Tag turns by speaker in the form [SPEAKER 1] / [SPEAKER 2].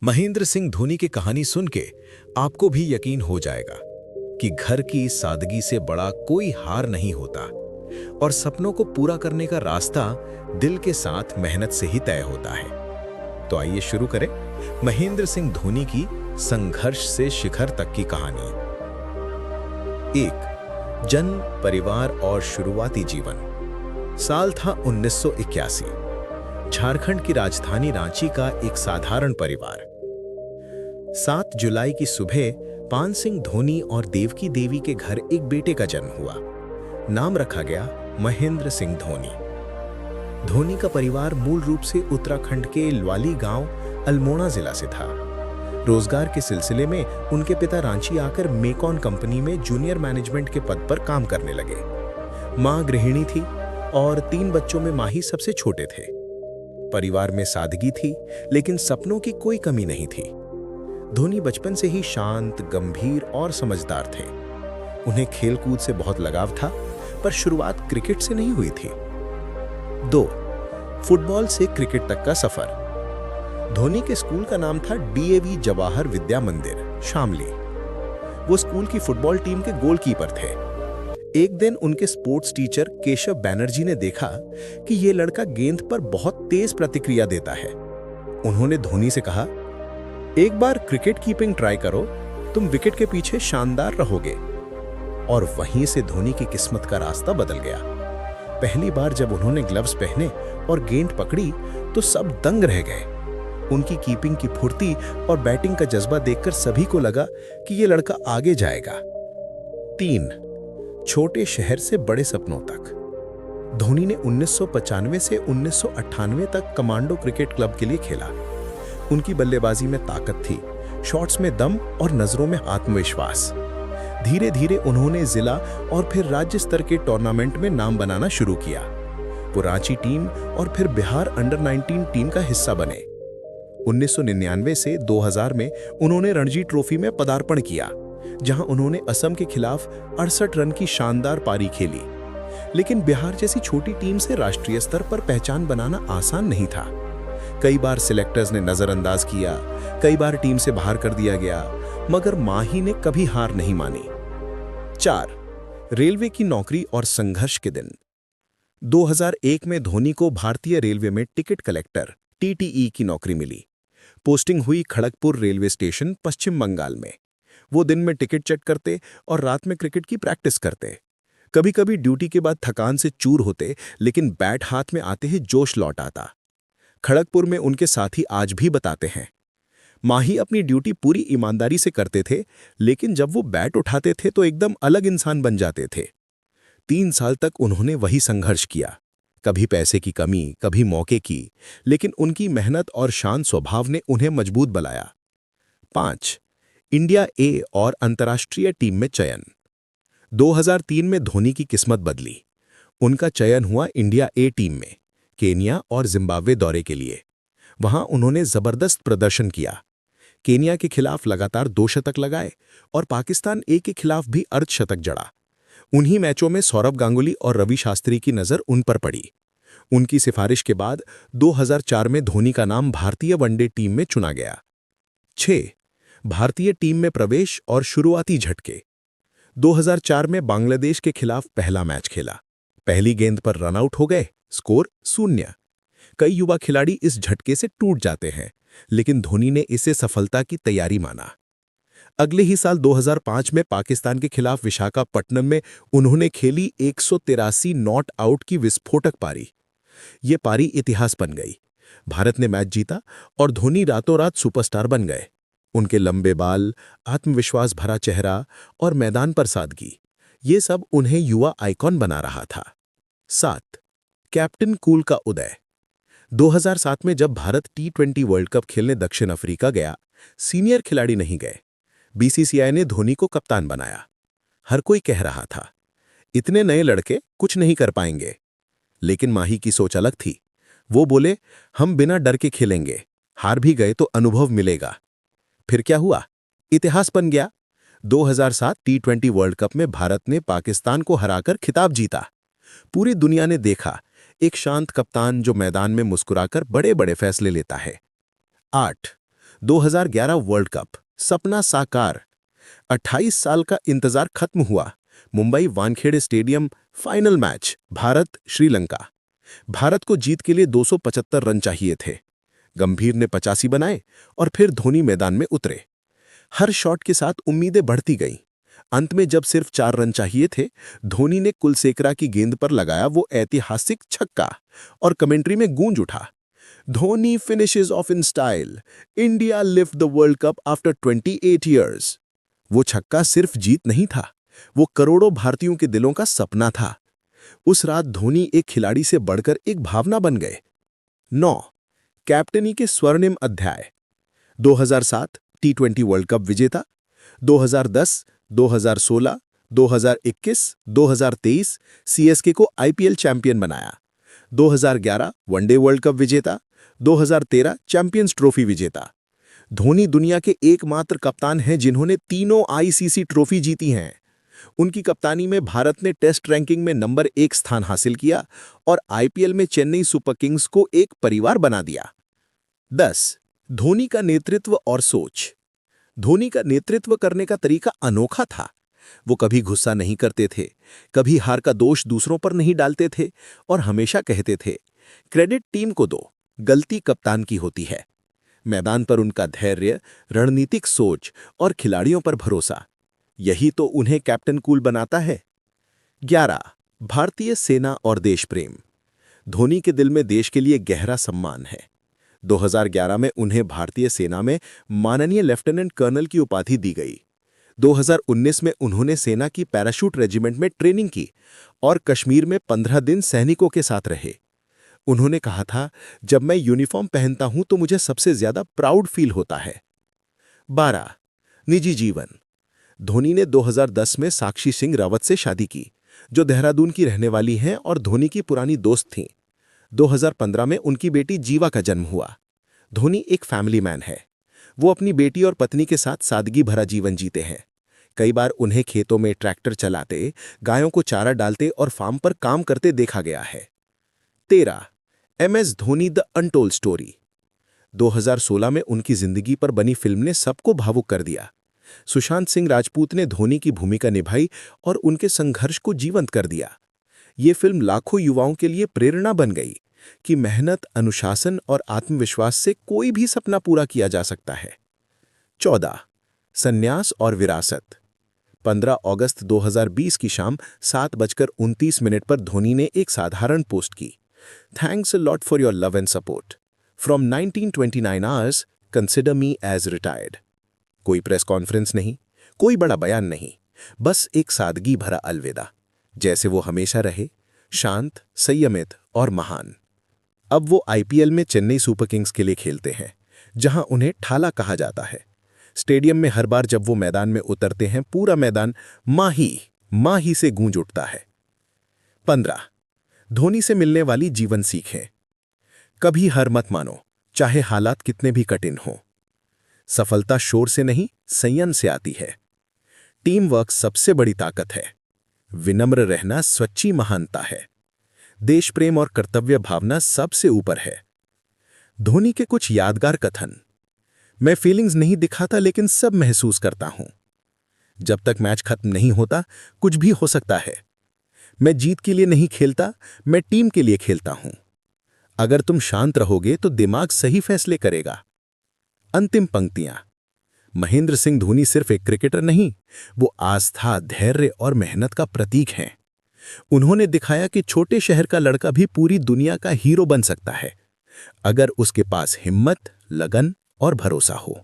[SPEAKER 1] महेंद्र सिंह धोनी की कहानी सुन के आपको भी यकीन हो जाएगा कि घर की सादगी से बड़ा कोई हार नहीं होता और सपनों को पूरा करने का रास्ता दिल के साथ मेहनत से ही तय होता है। तो आइए शुरू करें महेंद्र सिंह धोनी की संघर्ष से शिखर तक की कहानी। 1. जन्म, परिवार और शुरुआती जीवन। साल था 1981। झारखंड की राजधानी रांची का एक साधारण परिवार। 7 जुलाई की सुबह पान सिंह धोनी और देवकी देवी के घर एक बेटे का जन्म हुआ। नाम रखा गया महेंद्र सिंह धोनी। धोनी का परिवार मूल रूप से उत्तराखंड के लवाली गांव अल्मोड़ा जिला से था। रोजगार के सिलसिले में उनके पिता रांची आकर मेकॉन कंपनी में जूनियर मैनेजमेंट के पद पर काम करने लगे। मां गृहिणी थी और 3 बच्चों में माही सबसे छोटे थे। परिवार में सादगी थी, लेकिन सपनों की कोई कमी नहीं थी। धोनी बचपन से ही शांत, गंभीर और समझदार थे। उन्हें खेलकूद से बहुत लगाव था, पर शुरुआत क्रिकेट से नहीं हुई थी। 2. फुटबॉल से क्रिकेट तक का सफर। धोनी के स्कूल का नाम था DAV जवाहर विद्या मंदिर, शामली। वो स्कूल की फुटबॉल टीम के गोलकीपर थे। एक दिन उनके स्पोर्ट्स टीचर केशव बैनर्जी ने देखा कि ये लड़का गेंद पर बहुत तेज प्रतिक्रिया देता है। उन्होंने धोनी से कहा, एक बार क्रिकेट कीपिंग ट्राई करो, तुम विकेट के पीछे शानदार रहोगे। और वहीं से धोनी की किस्मत का रास्ता बदल गया। पहली बार जब उन्होंने ग्लव्स पहने और गेंद पकड़ी तो सब दंग रह गए। उनकी कीपिंग की फुर्ती और बैटिंग का जज्बा देखकर सभी को लगा कि ये लड़का आगे जाएगा। 3. छोटे शहर से बड़े सपनों तक। धोनी ने 1995 से 1998 तक कमांडो क्रिकेट क्लब के लिए खेला। उनकी बल्लेबाजी में ताकत थी, शॉट्स में दम और नजरों में आत्मविश्वास। धीरे धीरे उन्होंने जिला और फिर राज्य स्तर के टूर्नामेंट में नाम बनाना शुरू किया। वो रांची टीम और फिर बिहार अंडर 19 टीम का हिस्सा बने। 1999 से 2000 में उन्होंने रणजी ट्रॉफी में पदार्पण किया, जहां उन्होंने असम के खिलाफ 68 रन की शानदार पारी खेली। लेकिन बिहार जैसी छोटी टीम से राष्ट्रीय स्तर पर पहचान बनाना आसान नहीं था। कई बार सिलेक्टर्स ने नजरअंदाज किया, कई बार टीम से बाहर कर दिया गया, मगर माही ने कभी हार नहीं मानी। 4. रेलवे की नौकरी और संघर्ष के दिन। 2001 में धोनी को भारतीय रेलवे में टिकट कलेक्टर TTE की नौकरी मिली। पोस्टिंग हुई खड़गपुर रेलवे स्टेशन, पश्चिम बंगाल में। वो दिन में टिकट चेक करते और रात में क्रिकेट की प्रैक्टिस करते। कभी कभी ड्यूटी के बाद थकान से चूर होते, लेकिन बैट हाथ में आते ही जोश लौट आता। खड़गपुर में उनके साथी आज भी बताते हैं, माही अपनी ड्यूटी पूरी ईमानदारी से करते थे, लेकिन जब वो बैट उठाते थे तो एकदम अलग इंसान बन जाते थे। 3 साल तक उन्होंने वही संघर्ष किया, कभी पैसे की कमी, कभी मौके की, लेकिन उनकी मेहनत और शांत स्वभाव ने उन्हें मजबूत बनाया। 5. इंडिया ए और अंतर्राष्ट्रीय टीम में चयन। 2003 में धोनी की किस्मत बदली। उनका चयन हुआ इंडिया ए टीम में, केनिया और जिम्बाब्वे दौरे के लिए। वहां उन्होंने जबरदस्त प्रदर्शन किया। केनिया के खिलाफ लगातार 2 शतक लगाए और पाकिस्तान ए के खिलाफ भी अर्धशतक जड़ा। उन्हीं मैचों में सौरव गांगुली और रवि शास्त्री की नजर उन पर पड़ी। उनकी सिफारिश के बाद 2004 में धोनी का नाम भारतीय वनडे टीम में चुना गया। 6. भारतीय टीम में प्रवेश और शुरुआती झटके। 2004 में बांग्लादेश के खिलाफ पहला मैच खेला। पहली गेंद पर रनआउट हो गए, स्कोर 0। कई युवा खिलाड़ी इस झटके से टूट जाते हैं, लेकिन धोनी ने इसे सफलता की तैयारी माना। अगले ही साल 2005 में पाकिस्तान के खिलाफ विशाखापट्टनम में उन्होंने खेली 183 नॉट आउट की विस्फोटक पारी। ये पारी इतिहास बन गई। भारत ने मैच जीता और धोनी रातों रात सुपरस्टार बन गए। उनके लंबे बाल, आत्मविश्वास भरा चेहरा और मैदान पर सादगी, ये सब उन्हें युवा आइकॉन बना रहा था। 7. कैप्टन कूल का उदय। 2007 में जब भारत T20 वर्ल्ड कप खेलने दक्षिण अफ्रीका गया, सीनियर खिलाड़ी नहीं गए। BCCI ने धोनी को कप्तान बनाया। हर कोई कह रहा था, इतने नए लड़के कुछ नहीं कर पाएंगे, लेकिन माही की सोच अलग थी। वो बोले, हम बिना डर के खेलेंगे, हार भी गए तो अनुभव मिलेगा। फिर क्या हुआ? इतिहास बन गया। 2007 T20 वर्ल्ड कप में भारत ने पाकिस्तान को हराकर खिताब जीता। पूरी दुनिया ने देखा, एक शांत कप्तान जो मैदान में मुस्कुराकर बड़े बड़े फैसले लेता है। 8. 2011 वर्ल्ड कप, सपना साकार। 28 साल का इंतजार खत्म हुआ। Mumbai Wankhede stadium, final match, Bharat Sri Lanka. Bharat को जीत के लिए 275 रन चाहिए थे। गंभीर ने 85 बनाए और फिर धोनी मैदान में उतरे। हर शॉट के साथ उम्मीदें बढ़ती गईं। अंत में जब सिर्फ 4 रन चाहिए थे, धोनी ने कुलसेकरा की गेंद पर लगाया वो ऐतिहासिक छक्का और कमेंट्री में गूंज उठा, Dhoni finishes of in style, India lift the world cup after 28 years. वो छक्का सिर्फ जीत नहीं था, वो करोड़ों भारतीयों के दिलों का सपना था। उस रात धोनी एक खिलाड़ी से बढ़कर एक भावना बन गए। 9. कैप्टनी के स्वर्णिम अध्याय। 2007 T20 वर्ल्ड कप विजेता, 2010, 2016, 2021, 2023 सीएसके को आईपीएल चैंपियन बनाया, 2011 वनडे वर्ल्ड कप विजेता, 2013 चैंपियंस ट्रॉफी विजेता। धोनी दुनिया के एकमात्र कप्तान हैं जिन्होंने तीनों आईसीसी ट्रॉफी जीती हैं। उनकी कप्तानी में भारत ने टेस्ट रैंकिंग में नंबर 1 स्थान हासिल किया और आईपीएल में चेन्नई सुपर किंग्स को एक परिवार बना दिया। 10. धोनी का नेतृत्व और सोच। धोनी का नेतृत्व करने का तरीका अनोखा था। वो कभी गुस्सा नहीं करते थे, कभी हार का दोष दूसरों पर नहीं डालते थे और हमेशा कहते थे, क्रेडिट टीम को दो, गलती कप्तान की होती है। मैदान पर उनका धैर्य, रणनीतिक सोच और खिलाड़ियों पर भरोसा, यही तो उन्हें कैप्टन कूल बनाता है। 11. भारतीय सेना और देश प्रेम। धोनी के दिल में देश के लिए गहरा सम्मान है। 2011 में उन्हें भारतीय सेना में माननीय लेफ्टिनेंट कर्नल की उपाधि दी गई। 2019 में उन्होंने सेना की पैराशूट रेजिमेंट में ट्रेनिंग की और कश्मीर में 15 दिन सैनिकों के साथ रहे। उन्होंने कहा था, जब मैं यूनिफॉर्म पहनता हूं तो मुझे सबसे ज्यादा प्राउड फील होता है। 12. निजी जीवन। धोनी ने 2010 में साक्षी सिंह रावत से शादी की, जो देहरादून की रहने वाली हैं और धोनी की पुरानी दोस्त थीं। 2015 में उनकी बेटी जीवा का जन्म हुआ। धोनी एक फैमिली मैन है। वो अपनी बेटी और पत्नी के साथ सादगी भरा जीवन जीते हैं। कई बार उन्हें खेतों में ट्रैक्टर चलाते, गायों को चारा डालते और फार्म पर काम करते देखा गया है। 13. MS Dhoni the untold story. 2016 में उनकी जिंदगी पर बनी फिल्म ने सबको भावुक कर दिया। सुशांत सिंह राजपूत ने धोनी की भूमिका निभाई और उनके संघर्ष को जीवंत कर दिया। ये फिल्म लाखों युवाओं के लिए प्रेरणा बन गई कि मेहनत, अनुशासन और आत्मविश्वास से कोई भी सपना पूरा किया जा सकता है। 14. संन्यास और विरासत। 15 अगस्त 2020 की शाम 7:29 पर धोनी ने एक साधारण पोस्ट की, thanks a lot for your love and support. From 1929 hours, consider me as retired. कोई प्रेस कॉन्फ्रेंस नहीं, कोई बड़ा बयान नहीं, बस एक सादगी भरा अलविदा, जैसे वो हमेशा रहे, शांत, संयमित और महान। अब वो आईपीएल में चेन्नई सुपर किंग्स के लिए खेलते हैं, जहां उन्हें ठाला कहा जाता है। स्टेडियम में हर बार जब वो मैदान में उतरते हैं, पूरा मैदान माही से गूंज उठता है। 15. धोनी से मिलने वाली जीवन सीखें। कभी हार मत मानो, चाहे हालात कितने भी कठिन हों। सफलता शोर से नहीं, संयम से आती है। टीम वर्क सबसे बड़ी ताकत है। विनम्र रहना सच्ची महानता है। देश प्रेम और कर्तव्य भावना सबसे ऊपर है। धोनी के कुछ यादगार कथन। मैं फीलिंग्स नहीं दिखाता लेकिन सब महसूस करता हूं। जब तक मैच खत्म नहीं होता, कुछ भी हो सकता है। मैं जीत के लिए नहीं खेलता, मैं टीम के लिए खेलता हूं। अगर तुम शांत रहोगे तो दिमाग सही फैसले करेगा। अंतिम पंक्तियां। महेंद्र सिंह धोनी सिर्फ एक क्रिकेटर नहीं, वो आस्था, धैर्य और मेहनत का प्रतीक हैं। उन्होंने दिखाया कि छोटे शहर का लड़का भी पूरी दुनिया का हीरो बन सकता है, अगर उसके पास हिम्मत, लगन और भरोसा हो।